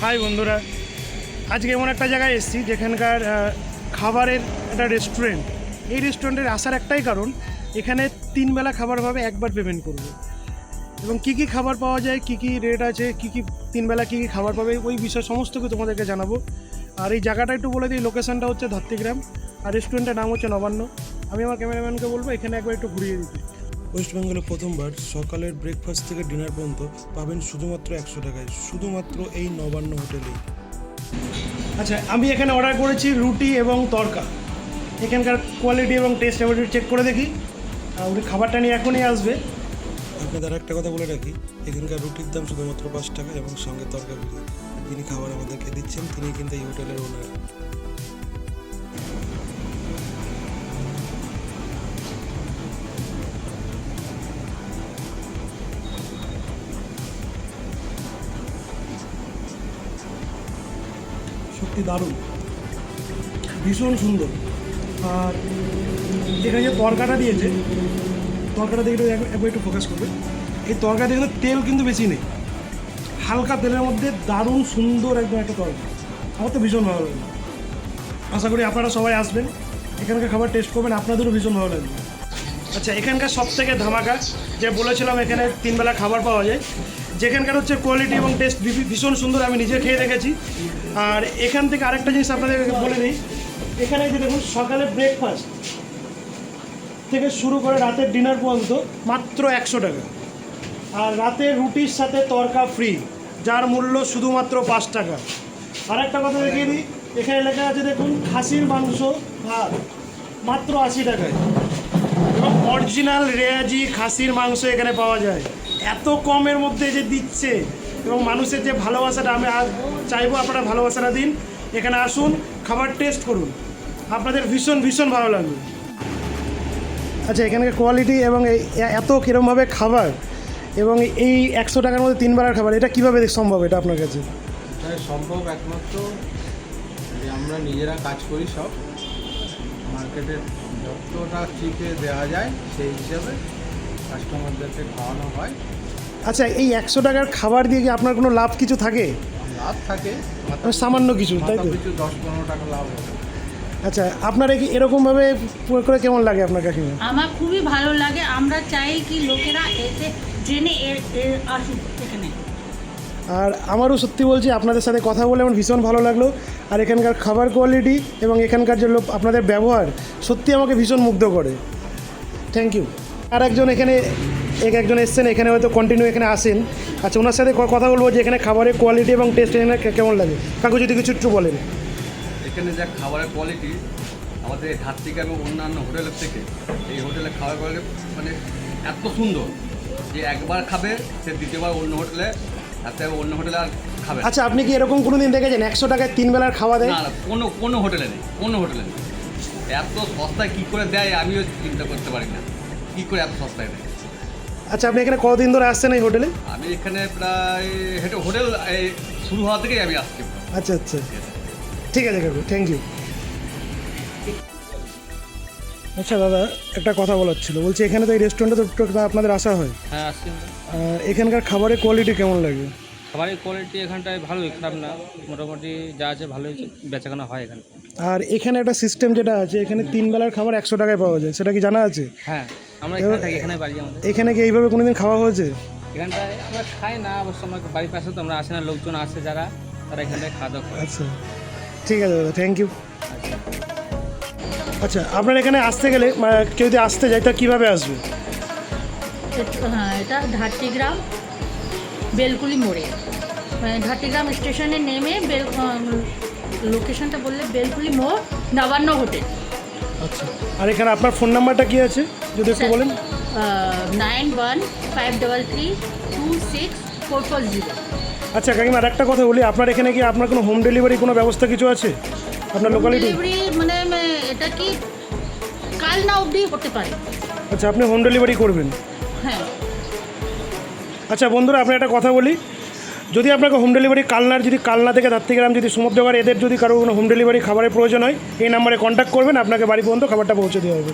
High বন্ধুরা, আজকে এমন একটা জায়গায় এসেছি যেখানকার খাবারের একটা রেস্টুরেন্ট। এই রেস্টুরেন্টের আসার একটাই কারণ, এখানে 3 বেলা খাবার পাবে, একবার পেমেন্ট করবে। এবং কী কী খাবার পাওয়া যায়, কী কী রেট আছে, কী কী 3 বেলা কী কী খাবার পাবে, ওই বিষয় সমস্ত কিছু তোমাদেরকে জানাবো। আর এই জায়গাটা একটু বলে দিই, লোকেশনটা হচ্ছে ধাত্রীগ্রাম, আর রেস্টুরেন্টের নাম হচ্ছে নবান্ন। আমি আমার ক্যামেরাম্যানকে বলবো এখানে একবার একটু ঘুরিয়ে দিতে। ওয়েস্ট বেঙ্গলে প্রথমবার সকালের ব্রেকফাস্ট থেকে ডিনার পর্যন্ত পাবেন শুধুমাত্র 100 টাকায়, শুধুমাত্র এই নবান্ন হোটেলেই। আচ্ছা, আমি এখানে অর্ডার করেছি রুটি এবং তড়কা। এখানকার কোয়ালিটি এবং টেস্ট এবার চেক করে দেখি। উনি খাবারটা নিয়ে এখনই আসবে। আপনাদের একটা কথা বলে রাখি, এখানকার রুটির দাম শুধুমাত্র 5 টাকা এবং সঙ্গে তরকা ফ্রি। যিনি খাবার আমাদেরকে দিচ্ছেন তিনি কিন্তু এই হোটেলের ওনার। সত্যি দারুণ, ভীষণ সুন্দর। আর এখানে যে তরকাটা দিয়েছে, তরকাটা দেখে একবার একটু ফোকাস করবে। এই তরকাটা কিন্তু তেল কিন্তু বেশি নেই, হালকা তেলের মধ্যে দারুণ সুন্দর একদম একটা তরকা। আমার তো ভীষণ ভালো লাগবে। আশা করি আপনারা সবাই আসবেন, এখানকার খাবার টেস্ট করবেন, আপনাদেরও ভীষণ ভালো লাগবে। আচ্ছা, এখানকার সবথেকে ধামাকা যে বলেছিলাম, এখানে 3 বেলা খাবার পাওয়া যায়, যেখানকার হচ্ছে কোয়ালিটি এবং টেস্ট ভীষণ সুন্দর। আমি নিজে খেয়ে দেখেছি। আর এখান থেকে আরেকটা জিনিস আপনাদের বলে দিই, এখানে যে দেখুন সকালে ব্রেকফাস্ট থেকে শুরু করে রাতের ডিনার পর্যন্ত মাত্র 100 টাকা। আর রাতে রুটির সাথে তরকা ফ্রি, যার মূল্য শুধুমাত্র 5 টাকা। আর একটা কথা দেখিয়ে দিই, এখানে লেখা আছে দেখুন, খাসির মাংস ভাত মাত্র 80 টাকায়। এবং অরিজিনাল রেয়াজি খাসির মাংস এখানে পাওয়া যায়। এত কমের মধ্যে যে দিচ্ছে এবং মানুষের যে ভালোবাসাটা, আমি চাইবো আপনারা ভালোবাসাটা দিন, এখানে আসুন, খাবার টেস্ট করুন, আপনাদের ভীষণ ভীষণ ভালো লাগবে। আচ্ছা, এখানকার কোয়ালিটি এবং এত কীরকমভাবে খাবার এবং এই 100 টাকার মধ্যে 3 বেলার খাবার, এটা কীভাবে সম্ভব এটা আপনার কাছে? এটা সম্ভব একমাত্র যে আমরা নিজেরা কাজ করি, সব মার্কেটের যতটা চিপে দেওয়া যায় সেই হিসাবে কাস্টমারদেরকে খাওয়ানো হয়। আচ্ছা, এই 100 টাকার খাবার দিয়ে কি আপনার কোনো লাভ কিছু থাকে? লাভ থাকে সামান্য কিছু, তাই তো? কিছু 10-15 টাকা লাভ হবে। আচ্ছা, আপনারা কি এরকমভাবে করে কেমন লাগে আপনার কাকিমা? আমার খুবই ভালো লাগে। আমরা চাই কি লোকেরা এতে ট্রেনে আসুক এখানে। আর আমারও সত্যি বলছি, আপনাদের সাথে কথা বলে আমার ভীষণ ভালো লাগলো। আর এখানকার খাবার কোয়ালিটি এবং এখানকার যে আপনাদের ব্যবহার সত্যি আমাকে ভীষণ মুগ্ধ করে। Thank you. আর একজন এখানে একজন এসছেন, এখানে হয়তো কন্টিনিউ এখানে আসেন। আচ্ছা, ওনার সাথে কথা বলবো যে এখানে খাবারের কোয়ালিটি এবং টেস্ট এখানে কেমন লাগে। কাকু যদি কিছু একটু বলেন। এখানে যা খাবারের কোয়ালিটি আমাদের ধাত্রীগ্রাম এবং অন্যান্য হোটেলের থেকে এই হোটেলে খাবার কোয়ালিটি মানে এত সুন্দর যে একবার খাবে সে দ্বিতীয়বার অন্য হোটেলে অন্য হোটেলে আর খাবে। আচ্ছা, আপনি কি এরকম কোনো দিন দেখেছেন 100 টাকায় 3 বেলার খাওয়া দেয়? না, কোনো হোটেলে নেই, কোনো হোটেলে নেই। এত সস্তায় কী করে দেয় আমিও চিন্তা করতে পারি না, কী করে এত সস্তায় দেয়। আচ্ছা, আপনি এখানে কতদিন ধরে আসছেন এই হোটেলে? আমি এখানে প্রায় হোটেল শুরু হওয়া থেকেই আমি আসছি। আচ্ছা আচ্ছা, ঠিক আছে কাকু, থ্যাংক ইউ। আচ্ছা দাদা, একটা কথা বলার ছিল। বলছি এখানে তো এই রেস্টুরেন্টে তো আপনাদের আসা হয়, হ্যাঁ আসছি আমরা। এখানকার খাবারের কোয়ালিটি কেমন লাগে? খাবারের কোয়ালিটি এখানটায় ভালোই, খারাপ না, মোটামুটি যা আছে ভালোই বেচাকেনা হয় এখানে। আর এখানে একটা সিস্টেম যেটা আছে, এখানে 3 বেলার খাবার 100 টাকায় পাওয়া যায়, সেটা কি জানা আছে? হ্যাঁ, আমরা এখানে থাকি, এখানে বাড়ি আমাদের। এখানে কি এইভাবে কোনোদিন খাওয়া হয়েছে? এখানটায় আমরা খাই না, অবশ্য আমার বাড়ির পাশে তো আমরা আসি না, লোকজন আসে যারা, তারা এখানটায় খাওয়া দাওয়া করে। আচ্ছা, ঠিক আছে দাদা, থ্যাংক ইউ। আচ্ছা, আপনার এখানে আসতে গেলে কেউ যদি আসতে যায় তা কীভাবে আসবে? হ্যাঁ, এটা ধাত্রীগ্রাম বেলকুলি মোড়ে, মানে ধাত্রীগ্রাম স্টেশনে নেমে লোকেশনটা বললে বেলকুলি মোড়, নবান্ন হোটেল। আচ্ছা, আর এখানে আপনার ফোন নাম্বারটা কী আছে যদি একটু বলেন? 9153264440। আচ্ছা কাকিমা, আর একটা কথা বলি, আপনার এখানে কি আপনার কোনো হোম ডেলিভারি কোনো ব্যবস্থা কিছু আছে আপনার লোকালিটি? ডেলিভারি মানে এটা কি কাল না অবধি হতে পারে। আচ্ছা, আপনি হোম ডেলিভারি করবেন? হ্যাঁ। আচ্ছা বন্ধুরা, আপনি একটা কথা বলি, যদি আপনাকে হোম ডেলিভারি যদি কালনা থেকে ধাত্রীগ্রাম যদি সমুদ্রগড় এদের যদি কারো কোনো হোম ডেলিভারি খাবারের প্রয়োজন হয়, এই নাম্বারে কন্ট্যাক্ট করবেন, আপনাকে বাড়ি পর্যন্ত খাবারটা পৌঁছে দেওয়া হবে।